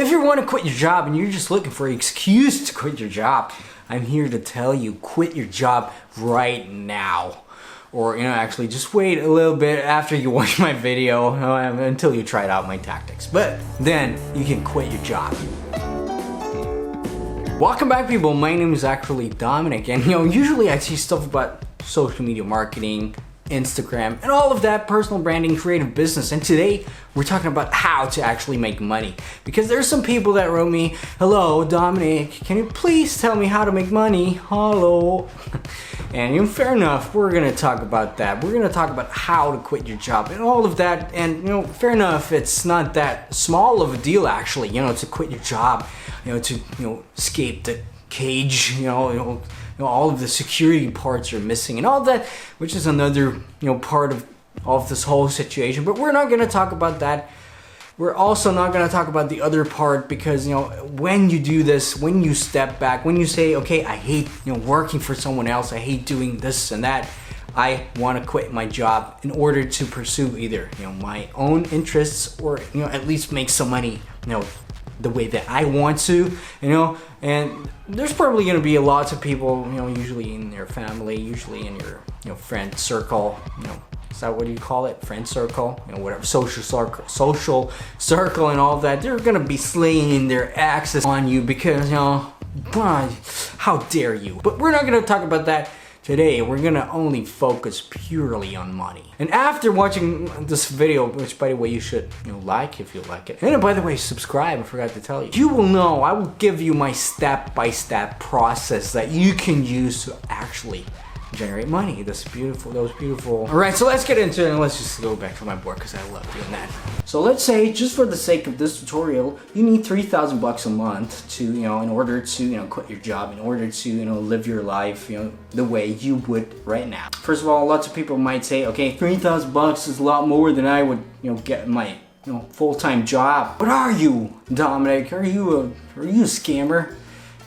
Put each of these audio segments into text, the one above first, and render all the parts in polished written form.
if you want to quit your job and you're just looking for an excuse to quit your job, I'm here to tell you, quit your job right now. Or, actually just wait a little bit after you watch my video until you try out my tactics. But then you can quit your job. Welcome back, people. My name is actually Dominic, and usually I see stuff about social media marketing, Instagram, and all of that, personal branding, creative business. And today we're talking about how to actually make money, because there's some people that wrote me, "Hello, Dominic, can you please tell me how to make money? Hello." And fair enough, we're gonna talk about that. We're gonna talk about how to quit your job and all of that. And fair enough, it's not that small of a deal actually, to quit your job, to escape the cage, all of the security parts you're missing and all that, which is another part of this whole situation. But we're not gonna talk about that. We're also not going to talk about the other part, because when you do this, when you step back, when you say, okay, I hate working for someone else, I hate doing this and that, I want to quit my job in order to pursue either my own interests, or at least make some money the way that I want to, and there's probably going to be lots of people usually in your family, usually in your friend circle, is that what you call it? Friend circle, whatever, social circle and all that. They're gonna be slinging their axes on you because, how dare you? But we're not gonna talk about that today. We're gonna only focus purely on money. And after watching this video, which by the way you should like if you like it, and by the way subscribe, I forgot to tell you, you will know I will give you my step-by-step process that you can use to actually generate money. Those beautiful. All right, so let's get into it, and let's just go back to my board because I love doing that. So let's say, just for the sake of this tutorial, you need $3,000 a month to, in order to, quit your job, in order to, live your life, the way you would right now. First of all, lots of people might say, okay, $3,000 is a lot more than I would, get in my, full-time job. But are you, Dominic? Are you a scammer?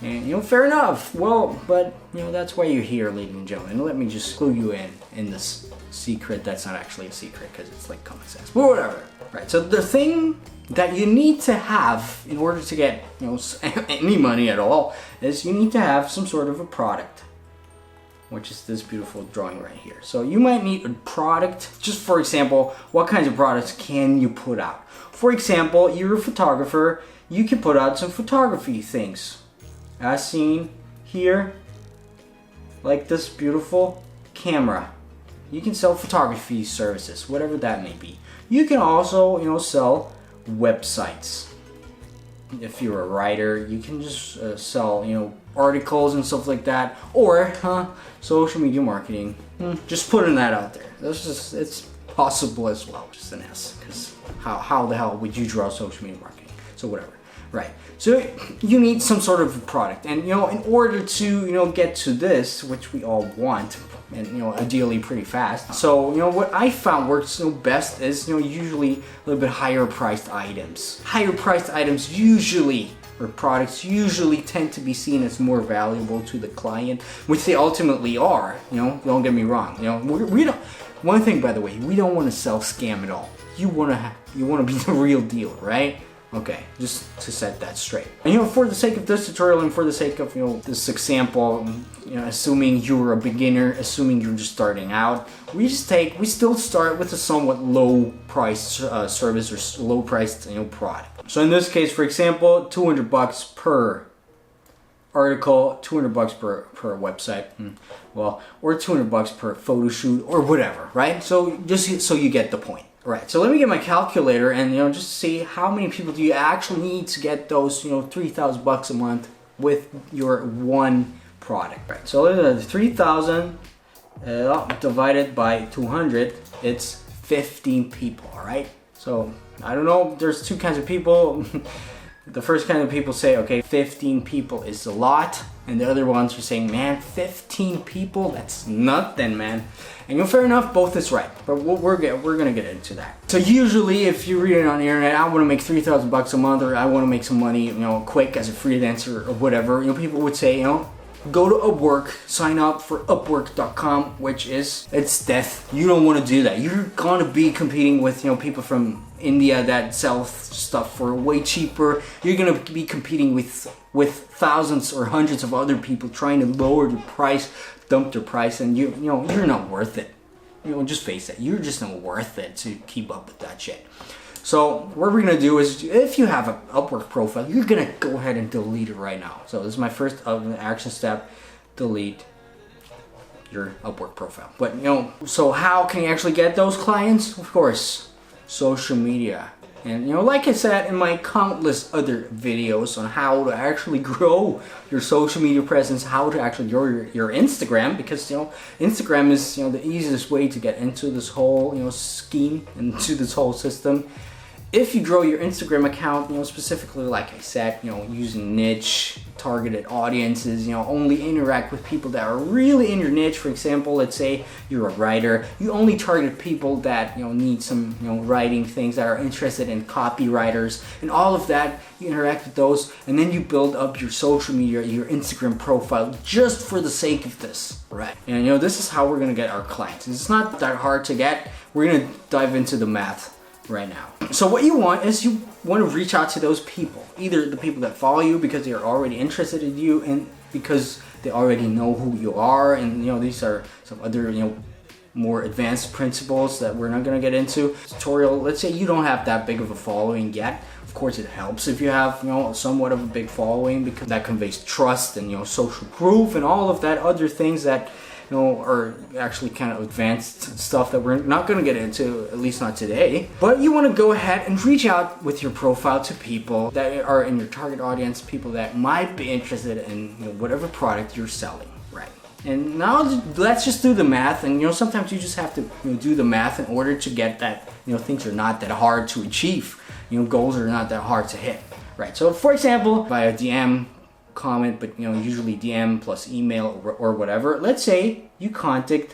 And fair enough. Well, but that's why you're here, ladies and gentlemen. Let me just clue you in this secret. That's not actually a secret because it's like common sense. But whatever. Right. So the thing that you need to have in order to get any money at all is you need to have some sort of a product, which is this beautiful drawing right here. So you might need a product. Just for example, what kinds of products can you put out? For example, you're a photographer. You can put out some photography things, as seen here, like this beautiful camera. You can sell photography services, whatever that may be. You can also, sell websites. If you're a writer, you can just sell, articles and stuff like that. Or, social media marketing. Just putting that out there. It's possible as well, just an S. Because how the hell would you draw social media marketing? So whatever. Right. So you need some sort of product, and in order to get to this, which we all want, and ideally pretty fast. So what I found works best is usually a little bit higher priced items. Higher priced items usually, or products usually, tend to be seen as more valuable to the client, which they ultimately are. Don't get me wrong. We don't. One thing, by the way, we don't want to sell scam at all. You want to be the real deal, right? Okay, just to set that straight. And for the sake of this tutorial and for the sake of this example, assuming you're a beginner, assuming you're just starting out, we still start with a somewhat low priced service or low priced product. So in this case, for example, $200 per article, $200 per website, well, or $200 per photo shoot or whatever, right? So just so you get the point. Right, so let me get my calculator and just see how many people do you actually need to get those $3,000 a month with your one product. Right, so look at 3,000 divided by 200, it's 15 people. All right, so I don't know. There's two kinds of people. The first kind of people say, okay, 15 people is a lot. And the other ones are saying, man, 15 people, that's nothing, man. And fair enough, both is right. But we're gonna get into that. So usually, if you read it on the internet, I want to make $3,000 a month, or I want to make some money, quick as a freelancer or whatever. People would say, go to Upwork, sign up for Upwork.com, which is, it's death. You don't want to do that. You're gonna be competing with, you know, people from India that sell stuff for way cheaper. You're gonna be competing with thousands or hundreds of other people trying to lower the price, dump their price, and you know, you're not worth it. You know, just face it. You're just not worth it to keep up with that shit. So what we're gonna do is, if you have an Upwork profile, you're gonna go ahead and delete it right now. So this is my first action step: delete your Upwork profile. But you know, so how can you actually get those clients? Of course, social media. And you know, like I said in my countless other videos on how to actually grow your social media presence, how to actually grow your Instagram, because you know, Instagram is, you know, the easiest way to get into this whole, you know, scheme, into this whole system. If you grow your Instagram account, you know, specifically, like I said, you know, using niche targeted audiences, you know, only interact with people that are really in your niche. For example, let's say you're a writer, you only target people that, you know, need some, you know, writing things, that are interested in copywriters and all of that. You interact with those, and then you build up your social media, your Instagram profile, just for the sake of this, right? And you know, this is how we're gonna get our clients. It's not that hard to get. We're gonna dive into the math right now. So what you want is, you want to reach out to those people, either the people that follow you because they are already interested in you and because they already know who you are, and you know, these are some other, you know, more advanced principles that we're not going to get into tutorial. Let's say you don't have that big of a following yet. Of course, it helps if you have, you know, somewhat of a big following, because that conveys trust and, you know, social proof and all of that other things that, you know, are actually kind of advanced stuff that we're not going to get into, at least not today. But you want to go ahead and reach out with your profile to people that are in your target audience, people that might be interested in, you know, whatever product you're selling, right? And now let's just do the math. And you know, sometimes you just have to, you know, do the math in order to get that, you know, things are not that hard to achieve. You know, goals are not that hard to hit, right? So for example, via DM, comment, but you know, usually DM plus email or whatever. Let's say you contact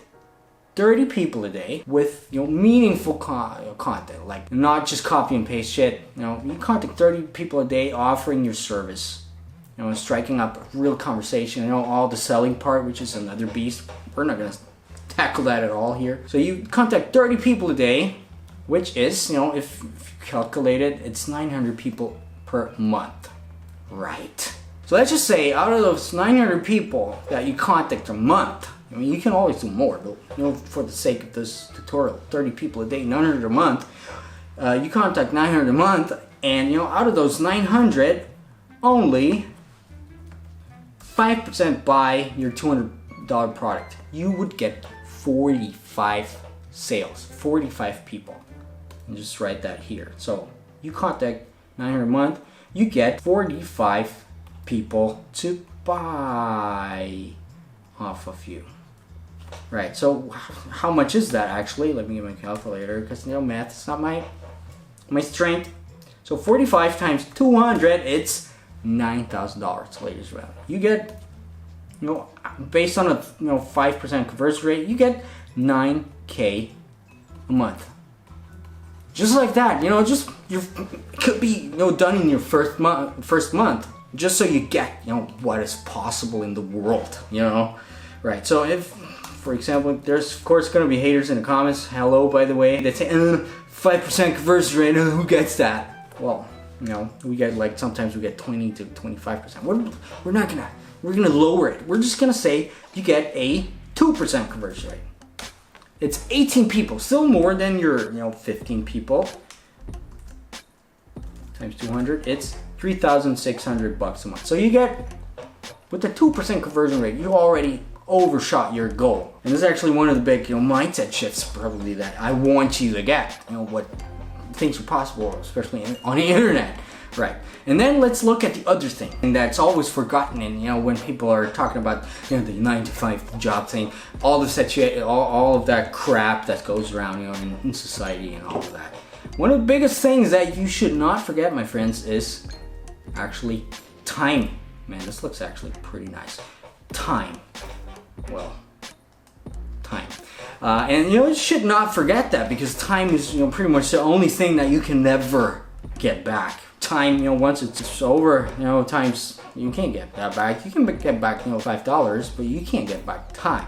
30 people a day with, you know, meaningful content, like not just copy and paste shit. You know, you contact 30 people a day offering your service, you know, striking up a real conversation. You know, all the selling part, which is another beast. We're not gonna tackle that at all here. So you contact 30 people a day, which is, you know, if you calculate it, it's 900 people per month, right? So let's just say out of those 900 people that you contact a month, I mean, you can always do more, but you know, for the sake of this tutorial, 30 people a day, 900 a month, you contact 900 a month, and you know, out of those 900, only 5% buy your $200 product. You would get 45 sales, 45 people. And just write that here. So you contact 900 a month, you get 45 people to buy off of you, right? So how much is that actually? Let me get my calculator, because you know, math is not my strength. So 45 times 200, it's $9,000, ladies and gentlemen. You get, you know, based on a, you know, 5% conversion rate, you get $9K a month. Just like that, you know, just it could be, you know, done in your first month. Just so you get, you know, what is possible in the world, you know, right? So if, for example, there's of course going to be haters in the comments. Hello, by the way. They say 5% conversion rate. Who gets that? Well, you know, we get, like, sometimes we get 20 to 25%. We're not gonna. We're gonna lower it. We're just gonna say you get a 2% conversion rate. It's 18 people, still more than your, you know, 15 people. Times 200, it's $3,600 a month. So you get, with the 2% conversion rate, you already overshot your goal. And this is actually one of the big, you know, mindset shifts probably that I want you to get. You know, what things are possible, especially on the internet, right? And then let's look at the other thing, and that's always forgotten. And you know, when people are talking about, you know, the 9-to-5 job thing, all of that crap that goes around, you know, in society and all of that. One of the biggest things that you should not forget, my friends, is actually time. Man, this looks actually pretty nice. Time. Well, time. And you know, you should not forget that, because time is, you know, pretty much the only thing that you can never get back. time, you know, once it's over, you know, times, you can't get that back. You can get back, you know, $5, but you can't get back time.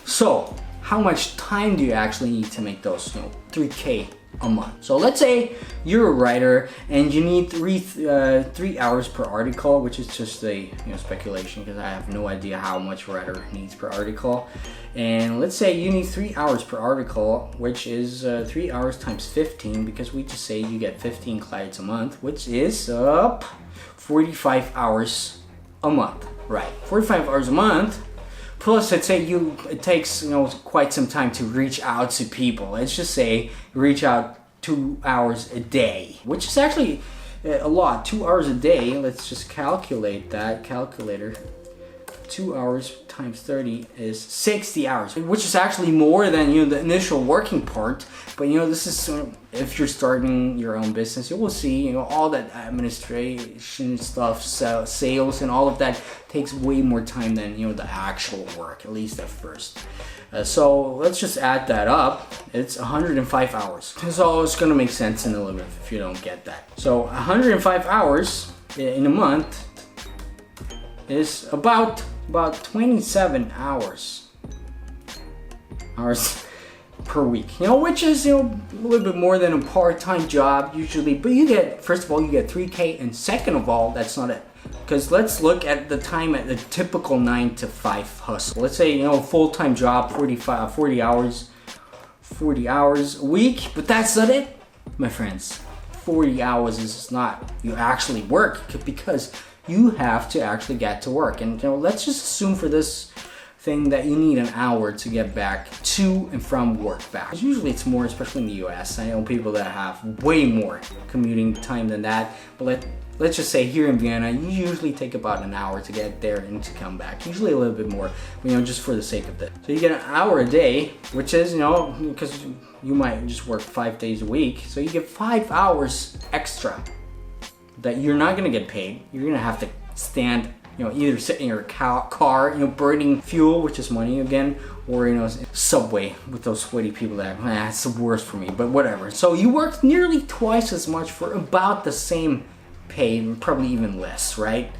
So how much time do you actually need to make those, you know, 3K a month? So let's say you're a writer and you need 3 hours per article, which is just a, you know, speculation because I have no idea how much a writer needs per article. And let's say you need 3 hours per article, which is 3 hours times 15, because we just say you get 15 clients a month, which is 45 hours a month, right? 45 hours a month. Plus, let's say it takes, you know, quite some time to reach out to people. Let's just say you reach out 2 hours a day, which is actually a lot. 2 hours a day. Let's just calculate that. Calculator. 2 hours times 30 is 60 hours, which is actually more than, you know, the initial working part. But, you know, this is if you're starting your own business, you will see, you know, all that administration stuff, sales and all of that takes way more time than, you know, the actual work, at least at first. So let's just add that up. It's 105 hours. So it's gonna make sense in a little bit if you don't get that. So 105 hours in a month is about 27 hours per week, you know, which is, you know, a little bit more than a part-time job usually. But you get, first of all, you get 3K, and second of all, that's not it, because let's look at the time at the typical 9 to 5 hustle. Let's say, you know, full-time job, 40 hours a week, but that's not it, my friends. 40 hours is not you actually work, because you have to actually get to work. And, you know, let's just assume for this thing that you need an hour to get back to and from work back. Usually it's more, especially in the US. I know people that have way more commuting time than that, but let's just say here in Vienna, you usually take about an hour to get there and to come back. Usually a little bit more, you know, just for the sake of that. So you get an hour a day, which is, you know, because you might just work 5 days a week, so you get 5 hours extra that you're not gonna get paid. You're gonna have to stand, you know, either sit in your car, you know, burning fuel, which is money again, or, you know, subway with those sweaty people that, it's the worst for me, but whatever. So you work nearly twice as much for about the same pay, probably even less, right?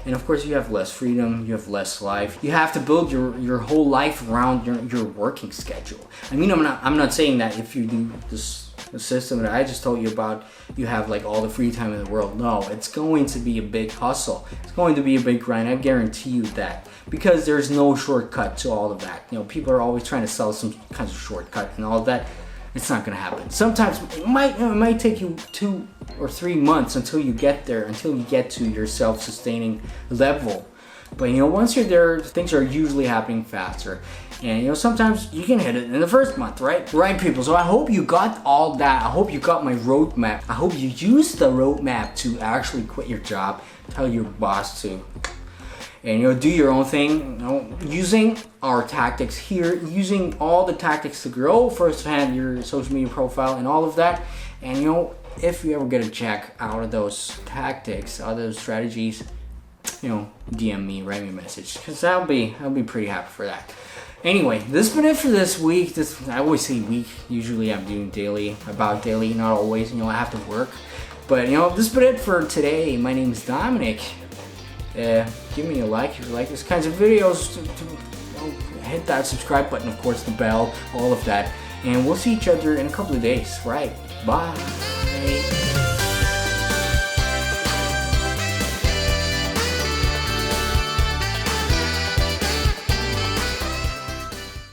And of course you have less freedom, you have less life. You have to build your whole life around your working schedule. I mean, I'm not saying that if you do the system that I just told you about, you have like all the free time in the world. No, it's going to be a big hustle. It's going to be a big grind. I guarantee you that, because there's no shortcut to all of that. You know, people are always trying to sell some kinds of shortcut and all of that. It's not going to happen. Sometimes it might take you 2 or 3 months until you get there, until you get to your self-sustaining level. But, you know, once you're there, things are usually happening faster. And, you know, sometimes you can hit it in the first month, right? Right, people. So I hope you got all that. I hope you got my roadmap. I hope you used the roadmap to actually quit your job, tell your boss to, and, you know, do your own thing, you know, using our tactics here, using all the tactics to grow firsthand your social media profile and all of that. And, you know, if you ever get a check out of those tactics, out of those strategies, you know, DM me, write me a message, because I'll be pretty happy for that. Anyway, this has been it for this week. I always say week. Usually I'm doing daily, about daily, not always. You know, I have to work. But, you know, this has been it for today. My name is Dominik. Give me a like if you like these kinds of videos. You know, hit that subscribe button, of course, the bell, all of that. And we'll see each other in a couple of days. Right. Bye.